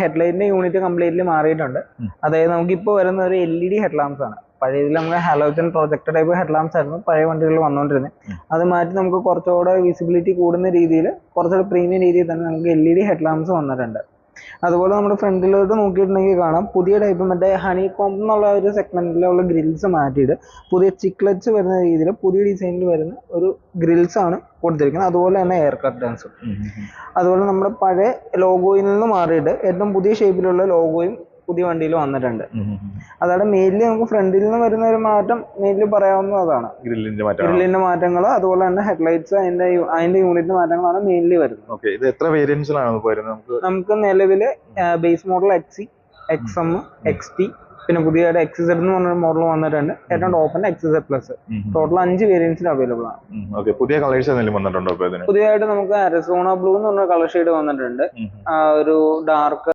ഹെഡ്ലൈറ്റിന്റെ unit completely മാറിയിട്ടുണ്ട്. അതായത് നമുക്കിപ്പോൾ വരുന്ന ഒരു LED ഹെഡ്ലാംപ്സ് ആണ്. പഴയതിൽ നമുക്ക് ഹാലോജൻ പ്രൊജക്ടർ ടൈപ്പ് ഹെഡ്ലാംപ്സ് ആയിരുന്നു പഴയ വണ്ടികളിൽ വന്നുകൊണ്ടിരുന്നത്. അത് മാറ്റി നമുക്ക് കുറച്ചുകൂടെ വിസിബിലിറ്റി കൂടുന്ന രീതിയിൽ കുറച്ചുകൂടെ പ്രീമിയം രീതിയിൽ തന്നെ നമുക്ക് LED ഹെഡ്ലാംപ്സ് വന്നിട്ടുണ്ട്. അതുപോലെ നമ്മുടെ ഫ്രണ്ടിലോട്ട് നോക്കിയിട്ടുണ്ടെങ്കിൽ കാണാം പുതിയ ടൈപ്പ് മറ്റേ ഹണി കോംബ് എന്നുള്ള ഒരു സെഗ്മെന്റിലുള്ള ഗ്രിൽസ് മാറ്റിയിട്ട് പുതിയ ചിക്ലറ്റ്സ് വരുന്ന രീതിയിൽ പുതിയ ഡിസൈനിൽ വരുന്ന ഒരു ഗ്രിൽസ് ആണ് കൊടുത്തിരിക്കുന്നത്. അതുപോലെ തന്നെ എയർ കർട്ടൻസും. അതുപോലെ നമ്മുടെ പഴയ ലോഗോയിൽ നിന്ന് മാറിയിട്ട് ഏറ്റവും പുതിയ ഷേപ്പിലുള്ള ലോഗോയും പുതിയ വണ്ടിയിൽ വന്നിട്ടുണ്ട്. അതാണ് മെയിൻലി നമുക്ക് ഫ്രണ്ടിൽ നിന്ന് വരുന്ന ഒരു മാറ്റം മെയിൻലി പറയാവുന്നതാണ്. ഗ്രില്ലിന്റെ മാറ്റങ്ങൾ അതുപോലെ തന്നെ ഹെഡ്ലൈറ്റ്സ് അതിന്റെ യൂണിറ്റ് മാറ്റങ്ങളാണ് മെയിൻലി വരുന്നത്. ഇത് എത്ര വേരിയന്റ്സിലാണ് നമുക്ക് നിലവില് base model XC, XM, XT, പിന്നെ പുതിയതായിട്ട് XZ എന്ന് പറഞ്ഞ മോഡൽ വന്നിട്ടുണ്ട്. ഏറ്റവും ടോപ്പിന്റെ XZ പ്ലസ്. ടോട്ടൽ 5 വേരിയന്റ്സിൽ അവൈലബിൾ ആണ്. പുതിയ കളേഴ്സ് വന്നിട്ടുണ്ടോ? പുതിയതായിട്ട് നമുക്ക് അരിസോണ ബ്ലൂ എന്ന് പറഞ്ഞ കളർ ഷെയ്ഡ് വന്നിട്ടുണ്ട്. ഒരു ഡാർക്ക്